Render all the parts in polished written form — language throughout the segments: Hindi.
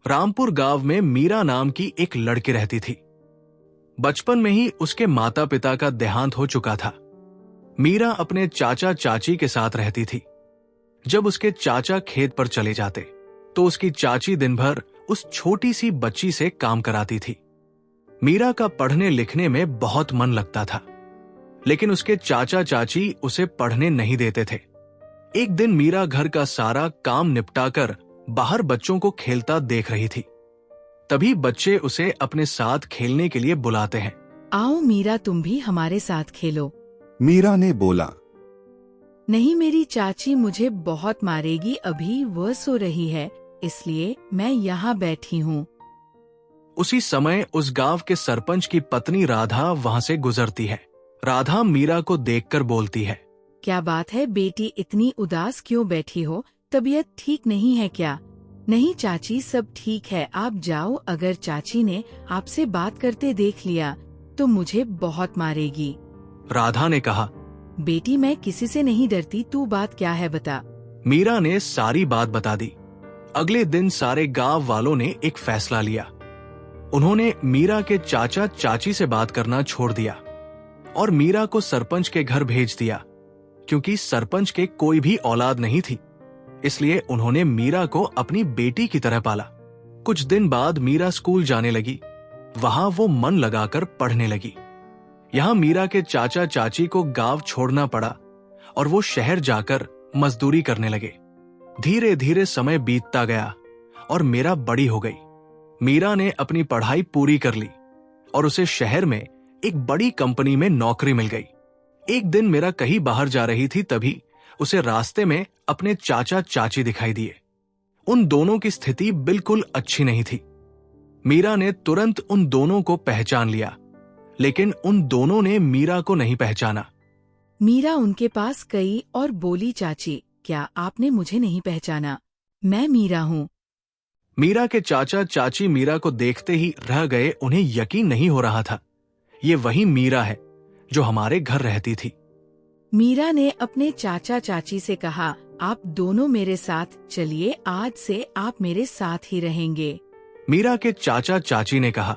रामपुर गांव में मीरा नाम की एक लड़की रहती थी। बचपन में ही उसके माता पिता का देहांत हो चुका था। मीरा अपने चाचा चाची के साथ रहती थी। जब उसके चाचा खेत पर चले जाते तो उसकी चाची दिन भर उस छोटी सी बच्ची से काम कराती थी। मीरा का पढ़ने लिखने में बहुत मन लगता था, लेकिन उसके चाचा चाची उसे पढ़ने नहीं देते थे। एक दिन मीरा घर का सारा काम निपटाकर बाहर बच्चों को खेलता देख रही थी। तभी बच्चे उसे अपने साथ खेलने के लिए बुलाते हैं। आओ मीरा, तुम भी हमारे साथ खेलो। मीरा ने बोला, नहीं, मेरी चाची मुझे बहुत मारेगी, अभी वह सो रही है, इसलिए मैं यहाँ बैठी हूँ। उसी समय उस गांव के सरपंच की पत्नी राधा वहां से गुजरती है। राधा मीरा को देखकर बोलती है, क्या बात है बेटी, इतनी उदास क्यों बैठी हो? तबीयत ठीक नहीं है क्या? नहीं चाची, सब ठीक है, आप जाओ। अगर चाची ने आपसे बात करते देख लिया तो मुझे बहुत मारेगी। राधा ने कहा। बेटी, मैं किसी से नहीं डरती, तू बात क्या है बता। मीरा ने सारी बात बता दी। अगले दिन सारे गांव वालों ने एक फैसला लिया। उन्होंने मीरा के चाचा चाची से बात करना छोड़ दिया और मीरा को सरपंच के घर भेज दिया। क्योंकि सरपंच के कोई भी औलाद नहीं थी, इसलिए उन्होंने मीरा को अपनी बेटी की तरह पाला। कुछ दिन बाद मीरा स्कूल जाने लगी। वहां वो मन लगाकर पढ़ने लगी। यहाँ मीरा के चाचा चाची को गांव छोड़ना पड़ा और वो शहर जाकर मजदूरी करने लगे। धीरे धीरे समय बीतता गया और मीरा बड़ी हो गई। मीरा ने अपनी पढ़ाई पूरी कर ली और उसे शहर में एक बड़ी कंपनी में नौकरी मिल गई। एक दिन मीरा कहीं बाहर जा रही थी, तभी उसे रास्ते में अपने चाचा चाची दिखाई दिए। उन दोनों की स्थिति बिल्कुल अच्छी नहीं थी। मीरा ने तुरंत उन दोनों को पहचान लिया, लेकिन उन दोनों ने मीरा को नहीं पहचाना। मीरा उनके पास गई और बोली, चाची, क्या आपने मुझे नहीं पहचाना? मैं मीरा हूँ। मीरा के चाचा चाची मीरा को देखते ही रह गए। उन्हें यकीन नहीं हो रहा था, ये वही मीरा है जो हमारे घर रहती थी। मीरा ने अपने चाचा चाची से कहा, आप दोनों मेरे साथ चलिए, आज से आप मेरे साथ ही रहेंगे। मीरा के चाचा चाची ने कहा,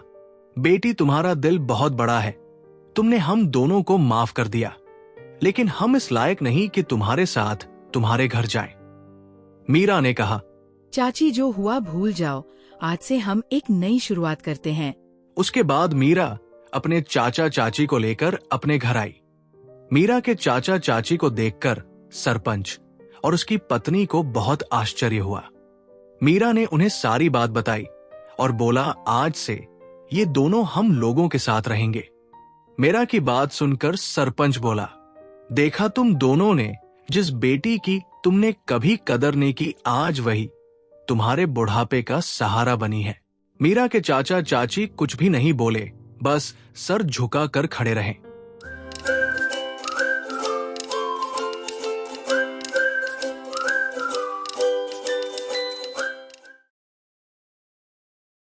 बेटी, तुम्हारा दिल बहुत बड़ा है, तुमने हम दोनों को माफ कर दिया, लेकिन हम इस लायक नहीं कि तुम्हारे साथ तुम्हारे घर जाएं। मीरा ने कहा, चाची, जो हुआ भूल जाओ, आज से हम एक नई शुरुआत करते हैं। उसके बाद मीरा अपने चाचा चाची को लेकर अपने घर आई। मीरा के चाचा चाची को देखकर सरपंच और उसकी पत्नी को बहुत आश्चर्य हुआ। मीरा ने उन्हें सारी बात बताई और बोला, आज से ये दोनों हम लोगों के साथ रहेंगे। मीरा की बात सुनकर सरपंच बोला, देखा, तुम दोनों ने जिस बेटी की तुमने कभी कदर नहीं की, आज वही तुम्हारे बुढ़ापे का सहारा बनी है। मीरा के चाचा चाची कुछ भी नहीं बोले, बस सर झुका कर खड़े रहे।